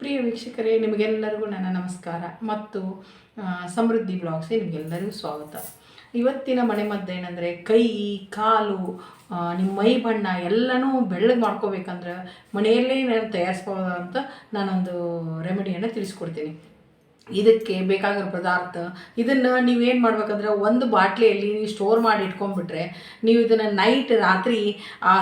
ಪ್ರಿಯ ವೀಕ್ಷಕರೇ, ನಿಮಗೆಲ್ಲರಿಗೂ ನನ್ನ ನಮಸ್ಕಾರ ಮತ್ತು ಸಮೃದ್ಧಿ ಬ್ಲಾಗ್ಸ್ಗೆ ನಿಮಗೆಲ್ಲರಿಗೂ ಸ್ವಾಗತ. ಇವತ್ತಿನ ಮನೆಮದ್ದು ಏನಂದರೆ, ಕೈ ಕಾಲು ನಿಮ್ಮ ಮೈ ಬಣ್ಣ ಎಲ್ಲನೂ ಬೆಳ್ಳಗೆ ಮಾಡ್ಕೋಬೇಕಂದ್ರೆ ಮನೆಯಲ್ಲೇ ನಾನು ತಯಾರಿಸ್ಬೋದು ಅಂತ ನಾನೊಂದು ರೆಮಿಡಿಯನ್ನು ತಿಳಿಸ್ಕೊಡ್ತೀನಿ. ಇದಕ್ಕೆ ಬೇಕಾಗಿರೋ ಪದಾರ್ಥ, ಇದನ್ನು ನೀವೇನು ಮಾಡ್ಬೇಕಂದ್ರೆ, ಒಂದು ಬಾಟ್ಲಿಯಲ್ಲಿ ನೀವು ಸ್ಟೋರ್ ಮಾಡಿ ಇಟ್ಕೊಂಡ್ಬಿಟ್ರೆ, ನೀವು ಇದನ್ನು ನೈಟ್ ರಾತ್ರಿ ಆ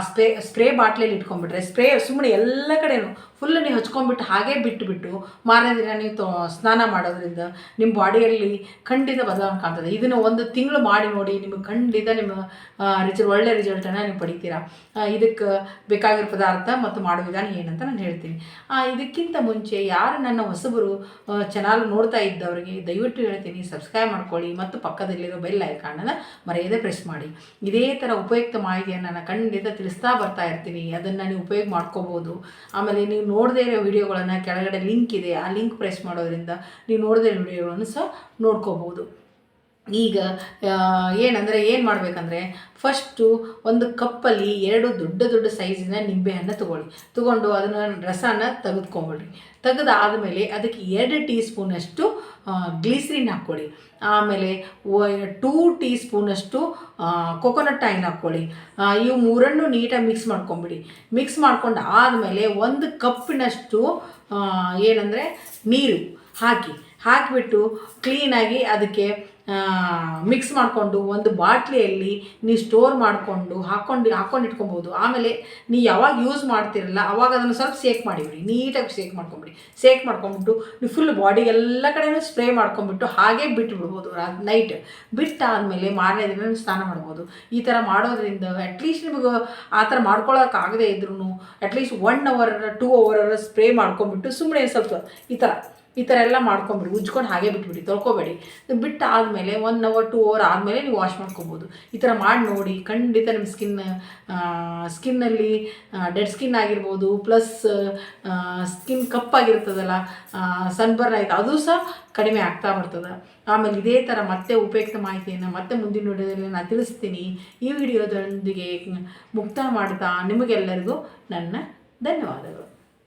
ಸ್ಪ್ರೇ ಬಾಟ್ಲಿಯಲ್ಲಿ ಇಟ್ಕೊಂಡ್ಬಿಟ್ರೆ, ಸ್ಪ್ರೇ ಸುಮ್ಮನೆ ಎಲ್ಲ ಕಡೆಯೂ ಫುಲ್ ನೀವು ಹಚ್ಕೊಂಡ್ಬಿಟ್ಟು ಹಾಗೇ ಬಿಟ್ಟು ಮಾರನೇ ದಿನ ನೀವು ಸ್ನಾನ ಮಾಡೋದ್ರಿಂದ ನಿಮ್ಮ ಬಾಡಿಯಲ್ಲಿ ಖಂಡಿತ ಬದಲಾವಣೆ ಕಾಣ್ತದೆ. ಇದನ್ನು ಒಂದು ತಿಂಗಳು ಮಾಡಿ ನೋಡಿ, ನಿಮಗೆ ಖಂಡಿತ ನಿಮ್ಮ ಒಳ್ಳೆ ರಿಸಲ್ಟನ್ನು ನೀವು ಪಡಿತೀರಾ. ಇದಕ್ಕೆ ಬೇಕಾಗಿರೋ ಪದಾರ್ಥ ಮತ್ತು ಮಾಡೋ ವಿಧಾನ ಏನಂತ ನಾನು ಹೇಳ್ತೀನಿ. ಇದಕ್ಕಿಂತ ಮುಂಚೆ ಯಾರು ನನ್ನ ಹೊಸಬರು ಚಾನಲ್ ನೋಡ್ತಾ ಇದ್ದವರಿಗೆ ದಯವಿಟ್ಟು ಹೇಳ್ತೀನಿ, ಸಬ್ಸ್ಕ್ರೈಬ್ ಮಾಡ್ಕೊಳ್ಳಿ ಮತ್ತು ಪಕ್ಕದಲ್ಲಿರೋ ಬೆಲ್ ಐಕಾನನ್ನು ಮರೆಯದೆ ಪ್ರೆಸ್ ಮಾಡಿ. ಇದೇ ಥರ ಉಪಯುಕ್ತ ಮಾಹಿತಿಯನ್ನು ನಾನು ಖಂಡಿತ ತಿಳಿಸ್ತಾ ಬರ್ತಾ ಇರ್ತೀನಿ. ಅದನ್ನು ನೀವು ಉಪಯೋಗ ಮಾಡ್ಕೋಬೋದು. ಆಮೇಲೆ ನೀವು ನೋಡದೇ ಇರೋ ವಿಡಿಯೋಗಳನ್ನು ಕೆಳಗಡೆ ಲಿಂಕ್ ಇದೆ, ಆ ಲಿಂಕ್ ಪ್ರೆಸ್ ಮಾಡೋದ್ರಿಂದ ನೀವು ನೋಡದೇ ಇರೋ ವಿಡಿಯೋಗಳನ್ನು ಸಹ ನೋಡ್ಕೋಬೋದು. ಈಗ ಏನಂದರೆ ಏನು ಮಾಡಬೇಕಂದ್ರೆ, ಫಸ್ಟು ಒಂದು ಕಪ್ಪಲ್ಲಿ 2 ದೊಡ್ಡ ಸೈಜಿನ ನಿಂಬೆಹಣ್ಣು ತೊಗೊಂಡು ಅದನ್ನು ರಸನ ತೆಗೆದುಕೊಂಬಿಡ್ರಿ. ತೆಗೆದಾದಮೇಲೆ ಅದಕ್ಕೆ 2 ಟೀ ಸ್ಪೂನಷ್ಟು ಗ್ಲಿಸರಿನ್ ಹಾಕ್ಕೊಳ್ಳಿ. ಆಮೇಲೆ 2 ಟೀ ಸ್ಪೂನಷ್ಟು ಕೊಕೊನಟ್ ಆಯಿಲ್ ಹಾಕ್ಕೊಳ್ಳಿ. ಇವು ಮೂರನ್ನು ನೀಟಾಗಿ ಮಿಕ್ಸ್ ಮಾಡ್ಕೊಂಬಿಡಿ. ಮಿಕ್ಸ್ ಮಾಡ್ಕೊಂಡು ಆದಮೇಲೆ 1 ಕಪ್ಪಿನಷ್ಟು ಏನಂದರೆ ನೀರು ಹಾಕಿಬಿಟ್ಟು ಕ್ಲೀನಾಗಿ ಅದಕ್ಕೆ ಮಿಕ್ಸ್ ಮಾಡಿಕೊಂಡು ಒಂದು ಬಾಟ್ಲಿಯಲ್ಲಿ ನೀವು ಸ್ಟೋರ್ ಮಾಡಿಕೊಂಡು ಹಾಕ್ಕೊಂಡು ಇಟ್ಕೊಬೋದು. ಆಮೇಲೆ ನೀವು ಯಾವಾಗ ಯೂಸ್ ಮಾಡ್ತಿರಲ್ಲ ಅವಾಗ ಅದನ್ನು ಸ್ವಲ್ಪ ಸೇಕ್ ಮಾಡಿಬಿಡಿ, ನೀಟಾಗಿ ಸೇಕ್ ಮಾಡ್ಕೊಂಬಿಟ್ಟು ನೀವು ಫುಲ್ ಬಾಡಿಗೆಲ್ಲ ಕಡೆಯೂ ಸ್ಪ್ರೇ ಮಾಡ್ಕೊಂಬಿಟ್ಟು ಹಾಗೇ ಬಿಟ್ಟುಬಿಡ್ಬೋದು. ನೈಟ್ ಬಿಟ್ಟಾದಮೇಲೆ ಮಾರನೇ ದಿನ ಸ್ನಾನ ಮಾಡ್ಬೋದು. ಈ ಥರ ಮಾಡೋದ್ರಿಂದ ಅಟ್ಲೀಸ್ಟ್ ನಿಮಗೆ ಆ ಥರ ಮಾಡ್ಕೊಳ್ಳೋಕ್ಕಾಗದೇ ಇದ್ರೂ ಅಟ್ಲೀಸ್ಟ್ 1 ಅವರ್ 2 ಅವರ್ ಸ್ಪ್ರೇ ಮಾಡ್ಕೊಂಬಿಟ್ಟು ಸುಮ್ಮನೆ ಸ್ವಲ್ಪ ಈ ಥರ ಎಲ್ಲ ಮಾಡ್ಕೊಂಬಿಡಿ. ಉಜ್ಕೊಂಡು ಹಾಗೆ ಬಿಟ್ಬಿಡಿ, ತೊಳ್ಕೊಬೇಡಿ. ಬಿಟ್ಟಾದಮೇಲೆ 1 ಅವರ್ 2 ಅವರ್ ಆದಮೇಲೆ ನೀವು ವಾಶ್ ಮಾಡ್ಕೊಬೋದು. ಈ ಥರ ಮಾಡಿ ನೋಡಿ, ಖಂಡಿತ ನಿಮ್ಮ ಸ್ಕಿನ್ನಲ್ಲಿ ಡೆಡ್ ಸ್ಕಿನ್ ಆಗಿರ್ಬೋದು, ಪ್ಲಸ್ ಸ್ಕಿನ್ ಕಪ್ಪಾಗಿರ್ತದಲ್ಲ, ಸನ್ಬರ್ನ್ ಆಯಿತು, ಅದು ಸಹ ಕಡಿಮೆ ಆಗ್ತಾ ಬರ್ತದೆ. ಆಮೇಲೆ ಇದೇ ಥರ ಮತ್ತೆ ಉಪಯುಕ್ತ ಮಾಹಿತಿಯನ್ನು ಮತ್ತೆ ಮುಂದಿನ ವಿಡಿಯೋದಲ್ಲಿ ನಾನು ತಿಳಿಸ್ತೀನಿ. ಈ ವಿಡಿಯೋದೊಂದಿಗೆ ಮುಕ್ತ ಮಾಡ್ತಾ ನಿಮಗೆಲ್ಲರಿಗೂ ನನ್ನ ಧನ್ಯವಾದಗಳು.